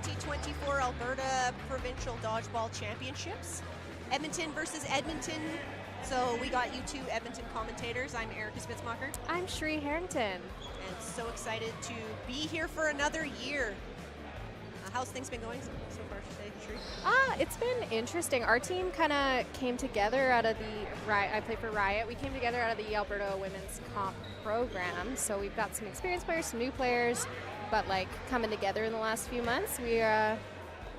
2024 Alberta Provincial Dodgeball Championships. Edmonton versus Edmonton. So we got you two Edmonton commentators. I'm Erica Spitzmacher. I'm Shree Harrington. And so excited to be here for another year. How's things been going so far today, Shree? It's been interesting. Our team kind of came together out of the I play for Riot. We came together out of the Alberta Women's Comp program. So we've got some experienced players, some new players, but like coming together in the last few months.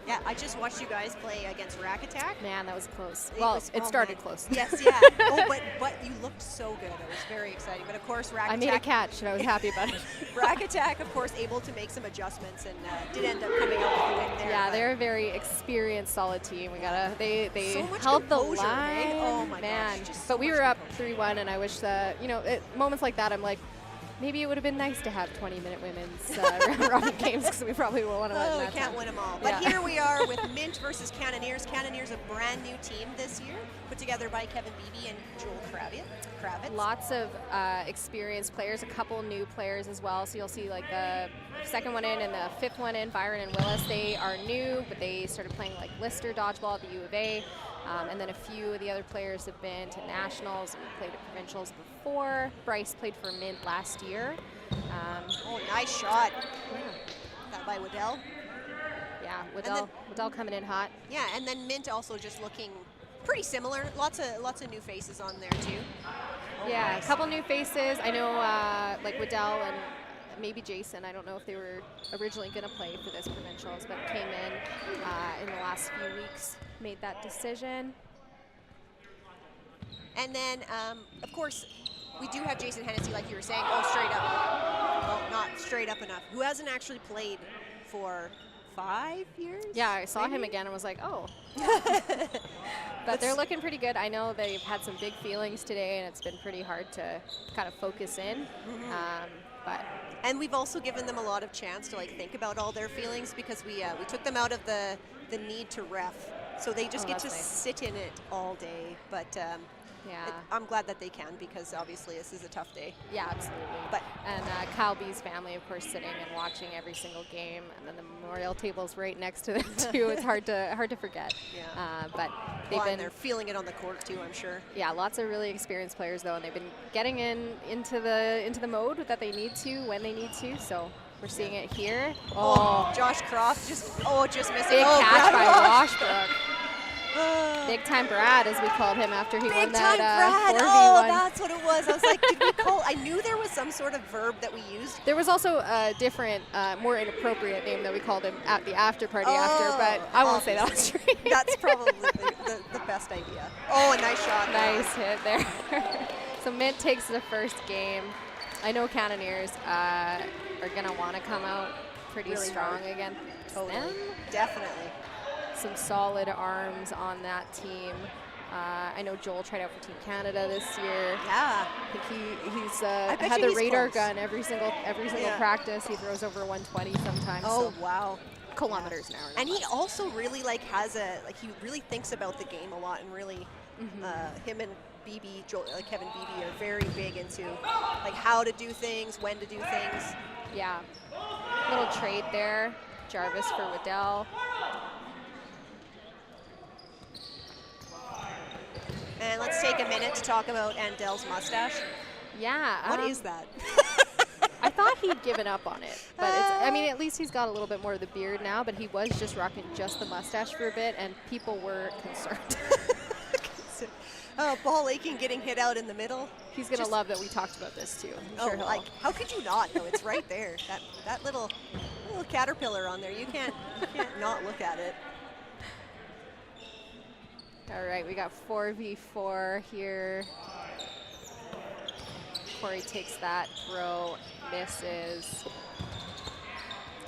Yeah, I just watched you guys play against Rack Attack. Man, that was close. It started close. Yes, yeah. but you looked so good. It was very exciting. But of course, Rack Attack. I made a catch, and I was happy about it. Rack Attack, of course, able to make some adjustments and did end up coming out with the win there. Yeah, they're a very experienced, solid team. They so much held the composure, line. eh? Oh my man! gosh, just but so we much were up composure. 3-1, and I wish that moments like that, I'm like, maybe it would have been nice to have 20-minute women's round-robin games because we probably will want to win that. We can't win them all. But here we are with Mint versus Cannoneers. Cannoneers, a brand new team this year, put together by Kevin Beebe and Joel Kravitz. Lots of experienced players, a couple new players as well. So you'll see like the second one in and the fifth one in, Byron and Willis. They are new, but they started playing like Lister Dodgeball at the U of A. And then a few of the other players have been to nationals and played at provincials before. Bryce played for Mint last year. Nice shot. That by Waddell. Yeah, Waddell coming in hot. Yeah, and then Mint also just looking pretty similar. Lots of new faces on there too. Yeah, nice. A couple new faces. I know like Waddell and maybe Jason. I don't know if they were originally going to play for this provincials, but came in the last few weeks, made that decision. And then, of course, we do have Jason Hennessy, like you were saying. Oh, straight up. Well, not straight up enough. Who hasn't actually played for 5 years? Yeah, I saw him again and was like, oh. But they're looking pretty good. I know they've had some big feelings today, and it's been pretty hard to kind of focus in. And we've also given them a lot of chance to like think about all their feelings because we took them out of the need to ref, so they just get to sit in it all day. But I'm glad that they can because obviously this is a tough day. Yeah, absolutely. And Kyle B's family, of course, sitting and watching every single game, and then the memorial table's right next to them too. It's hard to forget. Yeah. But they're feeling it on the court too, I'm sure. Yeah, lots of really experienced players though, and they've been getting into the mode that they need to when they need to. So we're seeing it here. Oh, Josh Croft just missing. Big catch by Washbrook. Big time Brad, as we called him after he won that 4v1. Oh, that's what it was. I was like, did we call? I knew there was some sort of verb that we used. There was also a different, more inappropriate name that we called him at the after party after, but I won't say that on stream. That's probably the best idea. Oh, a nice shot. Nice hit there. So Mint takes the first game. I know Cannoneers are going to want to come out pretty really strong again. Totally. Definitely. Some solid arms on that team. I know Joel tried out for Team Canada this year. Yeah. I think he's had the radar gun every single practice. He throws over 120 sometimes. Oh, wow. Kilometers an hour. And he also really he really thinks about the game a lot, and really him and Kevin Beebe are very big into like how to do things, when to do things. Yeah. Little trade there. Jarvis for Waddell. And let's take a minute to talk about Andel's mustache. Yeah. What is that? I thought he'd given up on it, but at least he's got a little bit more of the beard now, but he was just rocking just the mustache for a bit, and people were concerned. Ball Aiken getting hit out in the middle. He's going to love that we talked about this, too. I'm sure how could you not, though? It's right there. That little caterpillar on there. You can't not look at it. All right, we got 4v4 here. Corey takes that throw, misses.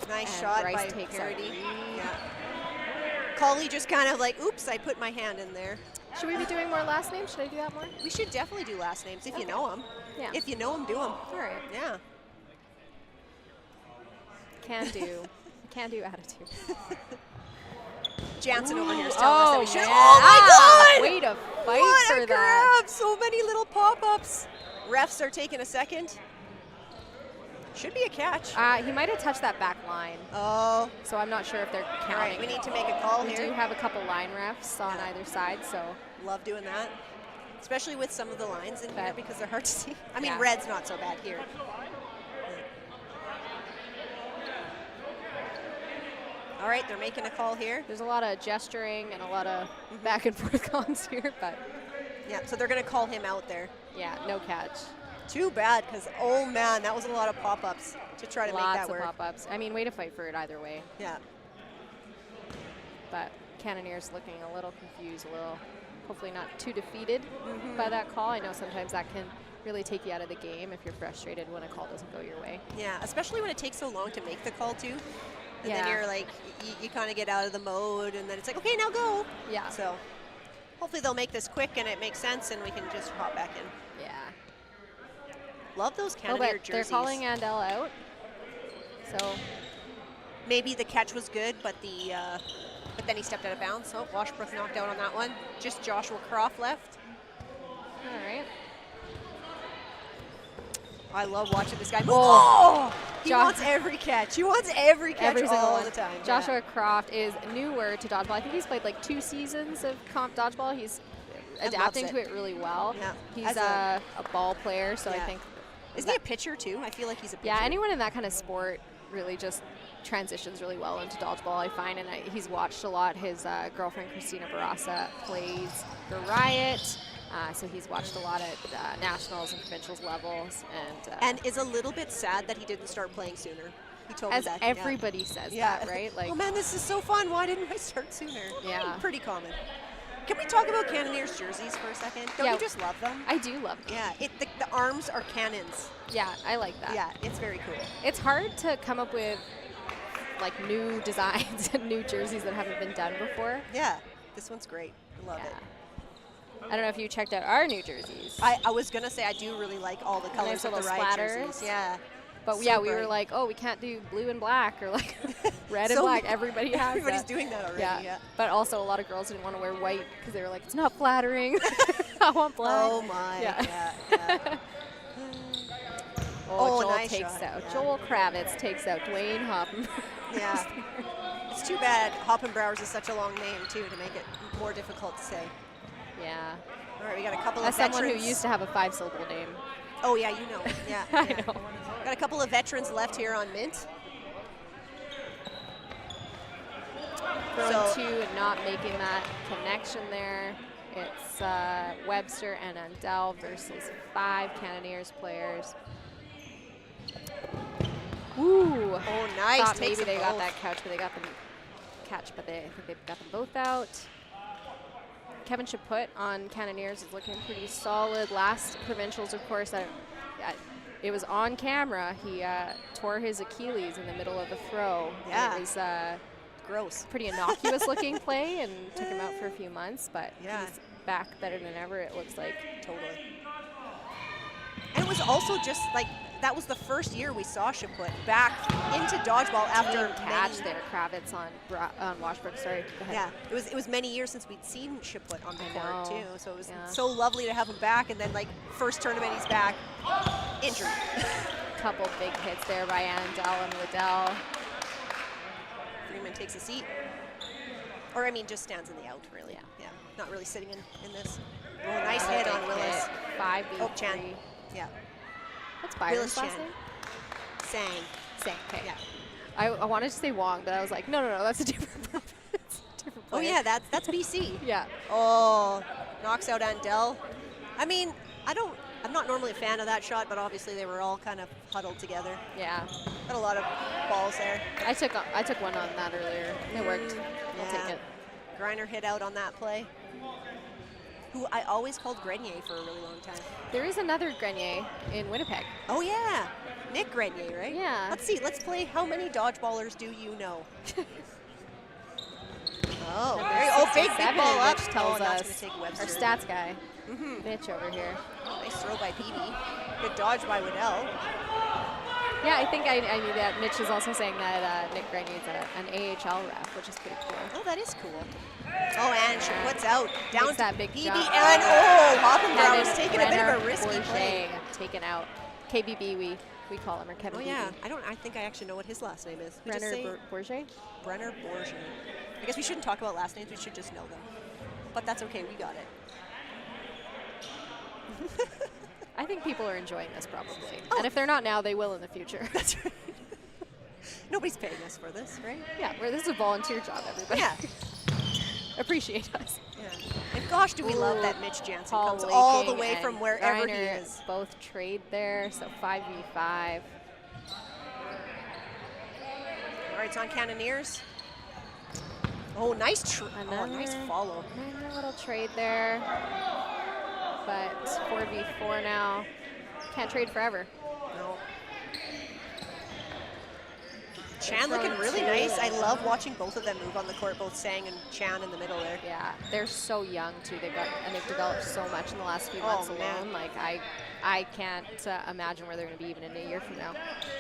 Nice shot by Parody. Yeah. Coley just kind of like, oops, I put my hand in there. Should we be doing more last names? Should I do that more? We should definitely do last names if you know them. Yeah. If you know them, do them. All right. Yeah. Can do attitude. Jansen over here is telling us that we should. Man. Oh my God! Way to fight what for a that. grab! So many little pop-ups. Refs are taking a second. Should be a catch. He might have touched that back line. Oh. So I'm not sure if they're counting. All right, we need to make a call here. We do have a couple line refs on either side, so. Love doing that, especially with some of the lines in here because they're hard to see. I mean, Yeah. red's not so bad here. All right, they're making a call here. There's a lot of gesturing and a lot of back and forth calls here, but. Yeah, so they're going to call him out there. Yeah, no catch. Too bad, because, oh, man, that was a lot of pop-ups to try to make that work. Lots of pop-ups. I mean, way to fight for it either way. Yeah. But Cannoneers looking a little confused, hopefully not too defeated by that call. I know sometimes that can really take you out of the game if you're frustrated when a call doesn't go your way. Yeah, especially when it takes so long to make the call, too. And then you're like, you kind of get out of the mode, and then it's like, okay, now go. Yeah. So hopefully they'll make this quick and it makes sense, and we can just hop back in. Yeah. Love those Cannoneer jerseys. They're calling Andel out. So maybe the catch was good, but but then he stepped out of bounds. So Washbrook knocked out on that one. Just Joshua Croft left. All right. I love watching this guy move. Oh! He wants every catch. He wants every catch every single all one. the time. Joshua Croft is newer to dodgeball. I think he's played like 2 seasons of comp dodgeball. He's adapting to it really well. Yeah. He's a ball player, so I think. Isn't he a pitcher too? I feel like he's a pitcher. Yeah, anyone in that kind of sport really just transitions really well into dodgeball, I find. And he's watched a lot. His girlfriend, Christina Barassa, plays for Riot. So he's watched a lot at nationals and provincials levels. And is a little bit sad that he didn't start playing sooner. He told me that. As everybody says that, right? Like, oh man, this is so fun. Why didn't I start sooner? Yeah. Pretty common. Can we talk about Cannoneers jerseys for a second? Don't you just love them? I do love them. Yeah, the arms are cannons. Yeah, I like that. Yeah, it's very cool. It's hard to come up with like new designs and new jerseys that haven't been done before. Yeah, this one's great. I love it. I don't know if you checked out our new jerseys. I was going to say I do really like all the colors of the Riot jerseys. Yeah. But yeah, we were like, oh, we can't do blue and black or like red and black. Everybody has Everybody's doing that already. Yeah. But also a lot of girls didn't want to wear white because they were like, it's not flattering. I want black. Oh my. Yeah. Joel nice takes shot. out. Yeah. Joel Kravitz takes out Dwayne Hoppen. Yeah. It's too bad Hoppenbrowers is such a long name too to make it more difficult to say. Yeah. All right, we got a couple of As veterans. someone who used to have a 5-syllable name. Oh yeah, you know. Yeah. I know. Got a couple of veterans left here on Mint. Throwing 2 and not making that connection there. It's Webster and Andel versus 5 Cannoneers players. Ooh. Oh, nice. Thought maybe they got that catch, but they got them I think they've got them both out. Kevin Chaput on Cannoneers is looking pretty solid. Last provincials, of course, it was on camera. He tore his Achilles in the middle of a throw. Yeah. It was gross. Pretty innocuous looking play and took him out for a few months, but he's back better than ever, it looks like. Totally. And it was also just like, that was the first year we saw Chaput back into dodgeball after catch there, Kravitz on Washbrook. Sorry, go ahead. Yeah, it was many years since we'd seen Chaput on the court too, so it was so lovely to have him back. And then like first tournament he's back, injured. Couple big hits there by Andel and Liddell. Freeman takes a seat, or I mean just stands in the out really. Yeah, not really sitting in this. Oh, nice hit on Willis. 5v3. Chan. Yeah. What's Byron's last name? Sang. Okay. Yeah. I wanted to say Wong, but I was like, no, that's a different player. Oh yeah, that's BC. Yeah. Oh, knocks out Andel. I mean, I'm not normally a fan of that shot, but obviously they were all kind of huddled together. Yeah. Got a lot of balls there. I took one on that earlier. It worked. I'll take it. Griner hit out on that play. Who I always called Grenier for a really long time. There is another Grenier in Winnipeg. Oh yeah, Nick Grenier, right? Yeah. Let's see. Let's play. How many dodgeballers do you know? Big ball up. Mitch tells us. Our stats guy, Mitch over here. Nice throw by Peavy. Good dodge by Waddell. Yeah, I think I knew that. Mitch is also saying that Nick Grenier is an AHL ref, which is pretty cool. Oh, that is cool. Oh, and Chaput's out. Down to that big BB. jump. And Hoppenbrauer was taking a bit of a risky play. Taken out. KBB, we we call him, or Kevin. Oh yeah, I think I actually know what his last name is. We just Brenner say Bourget. Brenner Bourget. I guess we shouldn't talk about last names. We should just know them. But that's okay. We got it. I think people are enjoying this probably, Oh. and if they're not now, they will in the future. That's right. Nobody's paying us for this, right? Yeah, this is a volunteer job, everybody. Yeah. Appreciate us. Yeah. And gosh, do we love Ooh, that Mitch Jansen Paul comes all the Laking way and from wherever he Greiner is. both trade there, so 5v5. All right, it's on Cannoneers. Oh, nice nice follow. Another little trade there, but 4v4 now. Can't trade forever. No. Chan looking really nice. I love watching both of them move on the court, both Sang and Chan in the middle there. Yeah, they're so young too. They've developed so much in the last few months alone. Like I can't imagine where they're going to be even in a year from now.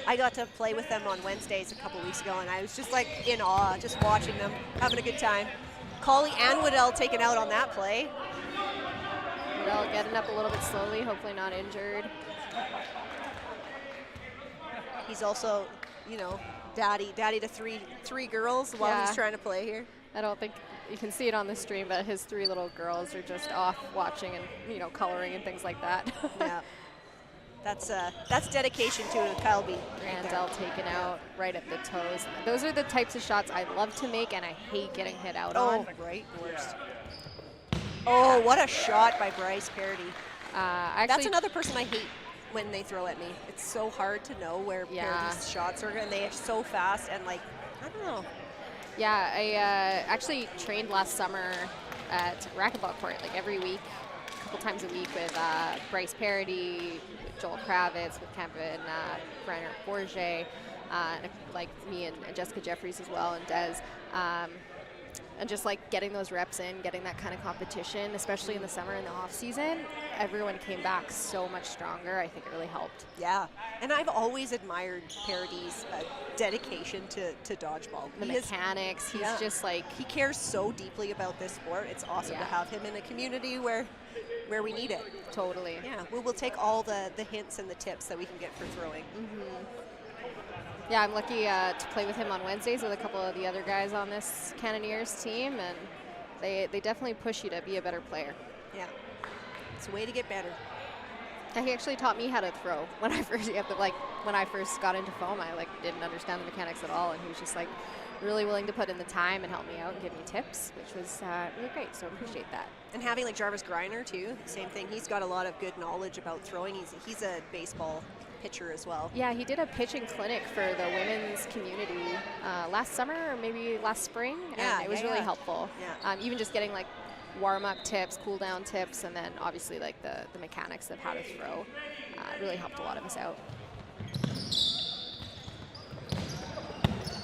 I got to play with them on Wednesdays a couple weeks ago, and I was just like in awe, just watching them, having a good time. Colley and Waddell taken out on that play. Waddell getting up a little bit slowly, hopefully not injured. He's also, you know, daddy to three girls while he's trying to play here. I don't think you can see it on the stream, but his 3 little girls are just off watching and, you know, coloring and things like that. Yeah, that's dedication to Kyle B. Randall taken out right at the toes. Those are the types of shots I love to make, and I hate getting hit out on. Oh, right, worst. Oh, what a shot by Bryce Parody. That's another person I hate when they throw at me. It's so hard to know where Parody's shots are, and they are so fast, and like, I don't know. Yeah, I actually trained last summer at racquetball court, like every week, a couple times a week with Bryce Parody, with Joel Kravitz, with Kevin Brenner Bourget, like me and Jessica Jeffries as well, and Des. And just like getting those reps in, getting that kind of competition, especially in the summer and the off season, everyone came back so much stronger. I think it really helped. Yeah, and I've always admired Parody's dedication to dodgeball. The mechanics, he's just like... He cares so deeply about this sport. It's awesome to have him in a community where we need it. Totally. Yeah, we'll take all the hints and the tips that we can get for throwing. Yeah, I'm lucky to play with him on Wednesdays with a couple of the other guys on this Cannoneers team, and they definitely push you to be a better player. Yeah, it's a way to get better. Yeah, he actually taught me how to throw when I first when I first got into foam. I didn't understand the mechanics at all, and he was just like really willing to put in the time and help me out and give me tips, which was really great. So I appreciate that. And having like Jarvis Greiner too, same thing. He's got a lot of good knowledge about throwing. He's a baseball pitcher as well. Yeah, he did a pitching clinic for the women's community last summer or maybe last spring, and it was really helpful. Yeah. Even just getting like warm-up tips, cool-down tips, and then obviously like the mechanics of how to throw really helped a lot of us out.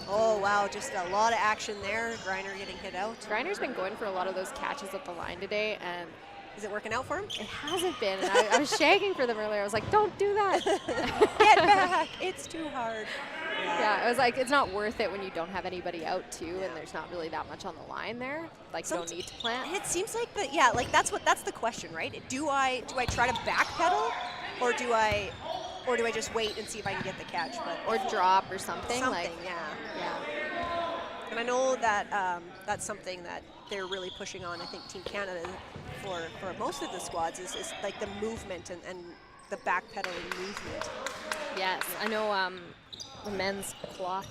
Oh wow, just a lot of action there. Greiner getting hit out. Greiner's been going for a lot of those catches at the line today, and is it working out for him? It hasn't been, and I was shagging for them earlier. I was like, don't do that. Get back, it's too hard. Yeah, I was like, it's not worth it when you don't have anybody out too, and there's not really that much on the line there. Like, you don't need to plant. It seems like that's the question, right? Do I try to backpedal, or do I just wait and see if I can get the catch? Or drop or something. Yeah. And I know that that's something that they're really pushing on. I think Team Canada for most of the squads is like the movement and the backpedaling movement. Yes, I know the men's cloth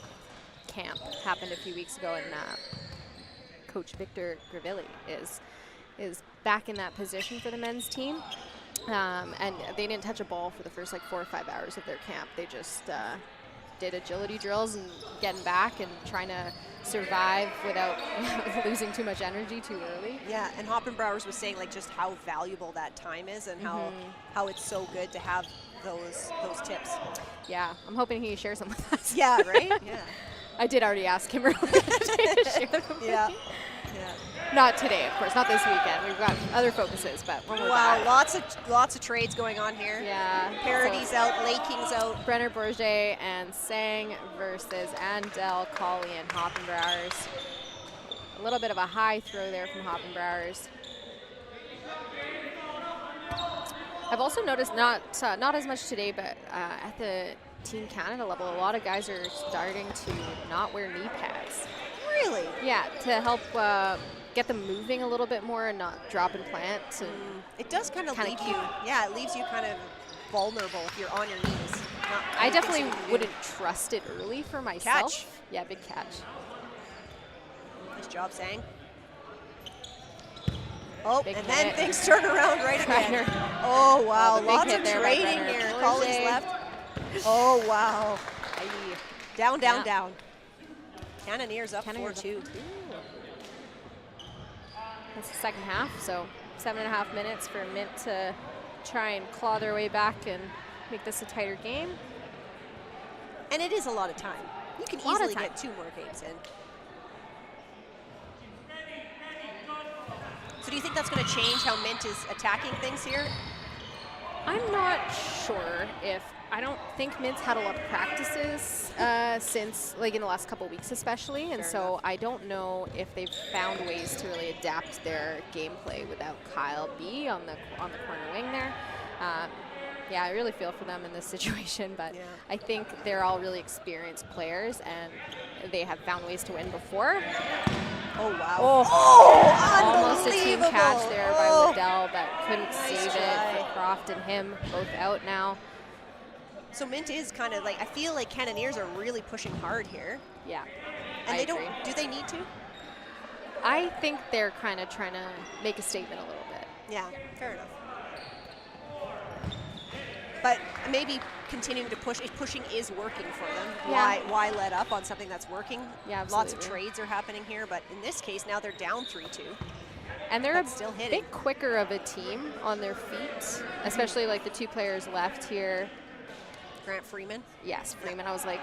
camp happened a few weeks ago, and Coach Victor Gravilli is back in that position for the men's team. And they didn't touch a ball for the first like 4 or 5 hours of their camp. They just did agility drills and getting back and trying to survive without losing too much energy too early. Yeah, and Hoppenbrowers was saying like just how valuable that time is and how it's so good to have those tips. Yeah, I'm hoping he shares them with us. Yeah, right? Yeah. I did already ask him earlier today to share them with me. Yeah. Not today, of course, not this weekend. We've got other focuses, but when we're back. lots of trades going on here. Yeah. Parody's out, Laking's out. Brenner Bourget and Sang versus Andel, Colley, and Hoppenbrowers. A little bit of a high throw there from Hoppenbrowers. I've also noticed not as much today, but at the Team Canada level, a lot of guys are starting to not wear knee pads. Really? Yeah, to help get them moving a little bit more and not drop and plant. And it does kind of leave you. Yeah, it leaves you kind of vulnerable if you're on your knees. I definitely wouldn't trust it early for myself. Catch. Yeah, big catch. Nice job, Sang. Oh, big and hit. then things turn around right again. Oh, wow. Lots of trading here. Colley's left. Oh, wow. Aye. Down, down, down. Cannoneers up 4-2. That's the second half, so 7.5 minutes for Mint to try and claw their way back and make this a tighter game. And it is a lot of time. You can easily get 2 more games in. So do you think that's going to change how Mint is attacking things here? I'm not sure if, I don't think Mint's had a lot of practices since, like in the last couple weeks especially, and so I don't know if they've found ways to really adapt their gameplay without Kyle B on the corner wing there. Yeah, I really feel for them in this situation, but I think they're all really experienced players and they have found ways to win before. Oh, wow. Oh, almost a team catch there by Waddell, but couldn't save it. For Croft and him both out now. So Mint is kind of like, I feel like Cannoneers are really pushing hard here. Yeah. And they don't, do they need to? I think they're kind of trying to make a statement a little bit. Yeah, fair enough. But maybe continuing to push, if pushing is working for them, why let up on something that's working? Yeah, absolutely. Lots of trades are happening here, but in this case, now they're down 3-2. And they're still a bit quicker of a team on their feet, especially like the 2 players left here. Grant Freeman? Yes, Freeman. I was like,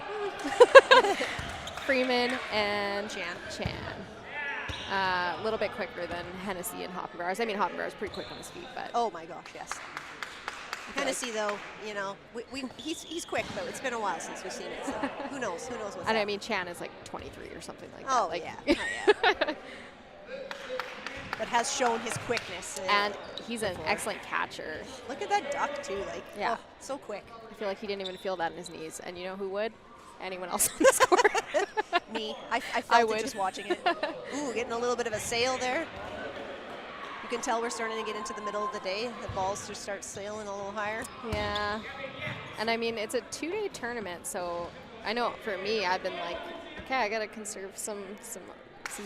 Freeman and Chan. A little bit quicker than Hennessy and Hoppenbauer. I mean, Hoppenbauer's pretty quick on his feet, but. Oh my gosh, yes. Hennessy, though, you know, he's quick, though. It's been a while since we've seen it, so who knows? Who knows what's And I mean, Chan is like 23 or something like that. Oh, like yeah. But has shown his quickness. And he's an excellent catcher. Look at that duck, too. Like, so quick. I feel like he didn't even feel that in his knees. And you know who would? Anyone else on this court? Me. I felt it just watching it. Ooh, getting a little bit of a sail there. You can tell we're starting to get into the middle of the day. The balls just start sailing a little higher. Yeah. And I mean, it's a 2-day tournament, so I know for me, I've been like, okay, I got to conserve some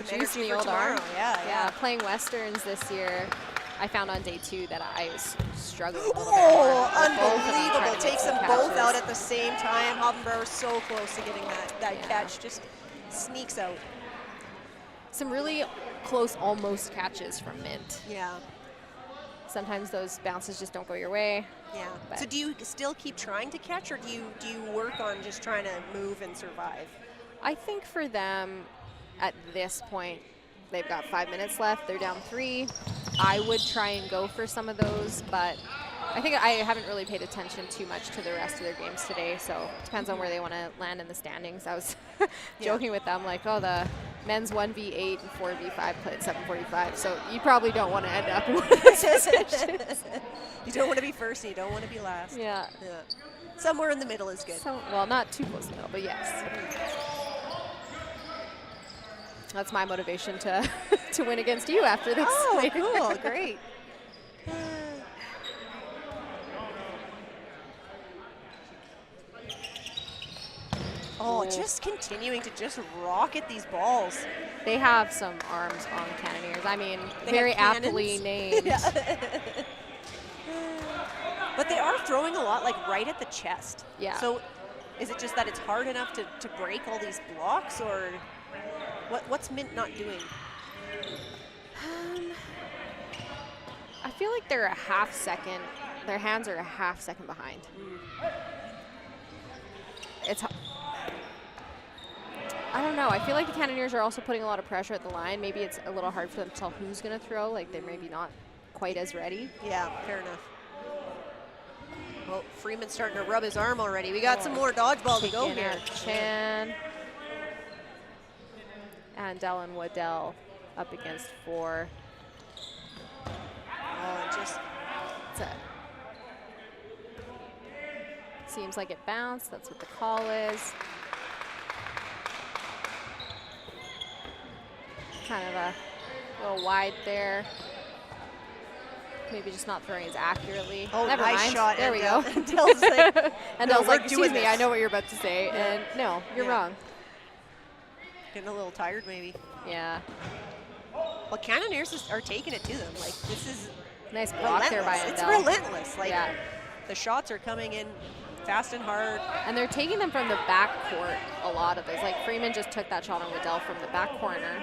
juice in the old arm. Yeah. Playing Westerns this year, I found on day 2 that I was struggling a little bit. Oh, unbelievable. Takes them both out at the same time. Hoppenbauer so close to getting that catch. Just sneaks out. Some really close almost catches from Mint. Yeah. Sometimes those bounces just don't go your way. Yeah. So do you still keep trying to catch, or do you work on just trying to move and survive? I think for them, at this point, they've got 5 minutes left. They're down 3. I would try and go for some of those, but I think I haven't really paid attention too much to the rest of their games today, so it depends on where they want to land in the standings. I was joking with them, like, oh, the men's 1v8 and 4v5 played 7:45, so you probably don't want to end up in one of those positions. You don't want to be first, and you don't want to be last. Yeah. Somewhere in the middle is good. Well, not too close to the middle, but yes. That's my motivation to to win against you after this. Oh, cool. Great. Oh, just continuing to just rocket these balls. They have some arms on Cannoneers. I mean, very aptly named. But they are throwing a lot, like, right at the chest. Yeah. So is it just that it's hard enough to break all these blocks, or what's Mint not doing? I feel like they're a half second. Their hands are a half second behind. It's. I don't know. I feel like the Cannoneers are also putting a lot of pressure at the line. Maybe it's a little hard for them to tell who's going to throw. Like, they're maybe not quite as ready. Yeah, fair enough. Well, Freeman's starting to rub his arm already. We got some more dodgeball to go here. Chan. And Dylan Waddell up against 4. Oh, and just Seems like it bounced. That's what the call is. Kind of a little wide there. Maybe just not throwing as accurately. Oh, never nice mind. shot. There we go. Andel's like, Andel's like, excuse me, this. I know what you're about to say. Yeah. And no, you're wrong. Getting a little tired, maybe. Yeah. Well, Cannoneers are taking it to them. Like, this is Nice block there by relentless. Andel. It's relentless. Like, Yeah. the shots are coming in fast and hard. And they're taking them from the back court, a lot of those. Like Freeman just took that shot on Waddell from the back corner.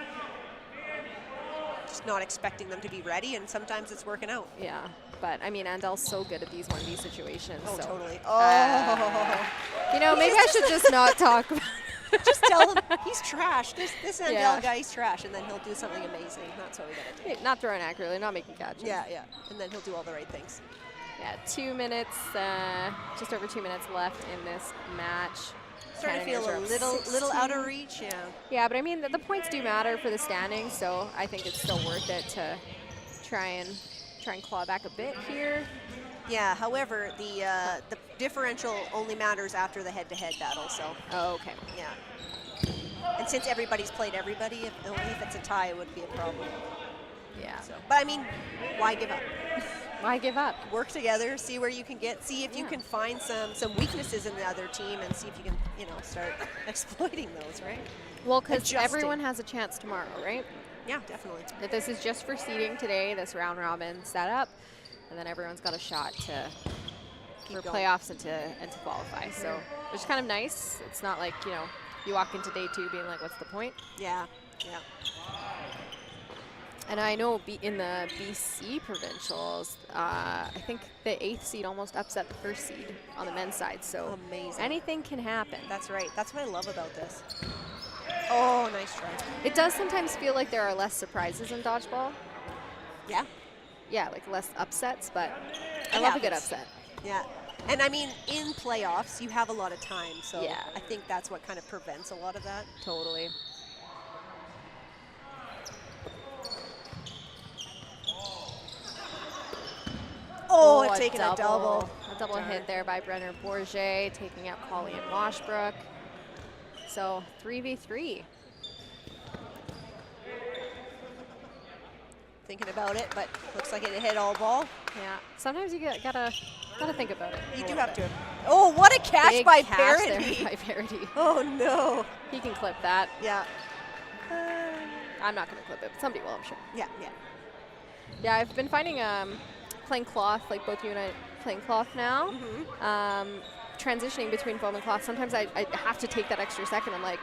Just not expecting them to be ready, and sometimes it's working out. Yeah, but I mean, Andel's so good at these 1v situations. Oh, so. totally. Oh. You know, maybe I should just not talk about Just tell him he's trash. This Andel Yeah. guy, he's trash, and then he'll do something amazing. That's what we gotta do. Not throwing accurately, not making catches. Yeah, yeah. And then he'll do all the right things. Yeah, 2 minutes, just over 2 minutes left in this match. Starting to feel Cannoneers a are up little 16. out of reach, yeah. Yeah, but I mean, the points do matter for the standings, so I think it's still worth it to try and claw back a bit here. Yeah, however, the differential only matters after the head-to-head battle, so. Oh, okay. Yeah. And since everybody's played everybody, only if it's a tie, it would be a problem. Yeah. So, but I mean, why give up? Why give up? Work together, see where you can get, see if you Yeah. can find some weaknesses in the other team, and see if you can, start exploiting those, right? Well, because Adjusting. everyone has a chance tomorrow, right? Yeah, definitely. If this is just for seeding today, this round robin setup, and then everyone's got a shot for going. playoffs and to qualify. So which is kind of nice. It's not like, you walk into day 2 being like, what's the point? Yeah, yeah. And I know in the BC provincials, I think the 8th seed almost upset the 1st seed on the men's side. So Amazing. anything can happen. That's right. That's what I love about this. Oh, nice try. It does sometimes feel like there are less surprises in dodgeball. Yeah, Yeah, like less upsets, but I It love a good happens. upset. yeah. And I mean, in playoffs, you have a lot of time, so Yeah. I think that's what kind of prevents a lot of that. Totally. Oh, a taking a double. A double hit there by Brenner Bourget, taking out Colleen Washbrook. So 3v3. Thinking about it, but looks like it hit all ball. Yeah. Sometimes you gotta think about it. You a do little have bit. to. Oh, what a catch Big by catch Parody. there by Parody. Oh, no. He can clip that. Yeah. I'm not gonna clip it, but somebody will, I'm sure. Yeah, yeah. Yeah, I've been finding playing cloth, like both you and I playing cloth now. Transitioning between foam and cloth. Sometimes I have to take that extra second. I'm like,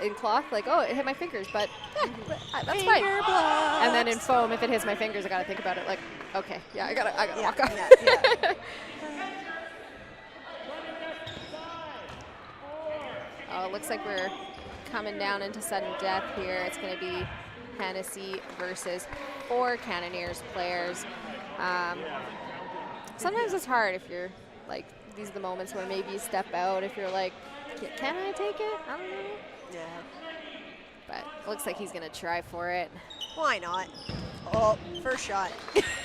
in cloth, like, oh, it hit my fingers, but yeah, that's fine. Finger blocks. And then in foam, if it hits my fingers, I gotta think about it. Like, okay, yeah, I gotta Yeah, walk off. yeah. Oh, it looks like we're coming down into sudden death here. It's gonna be Hennessy versus 4 Cannoneers players. Sometimes it's hard if you're like, these are the moments where maybe you step out. If you're like, can I take it? I don't know. Yeah. But it looks like he's gonna try for it. Why not? Oh, first shot.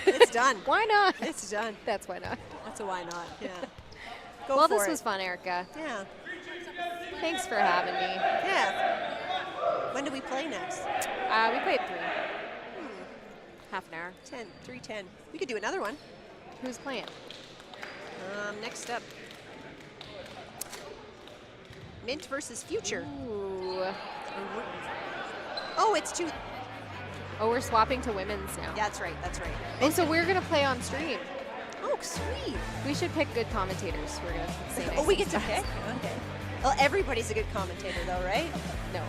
It's done. Why not? It's done. That's why not. That's a why not. Yeah. Go Well, for this it. was fun, Erica. Yeah. Thanks for having me. Yeah. When do we play next? We played 3. Half an hour. 3:10. We could do another one. Who's playing? Next up, Mint versus Future. Ooh. Oh, it's 2. Oh, we're swapping to women's now. Yeah, that's right. That's right. Oh, so we're gonna play on stream. Oh, sweet. We should pick good commentators. We're gonna say nice Oh, we get to things. pick? Okay. Well, everybody's a good commentator, though, right? No.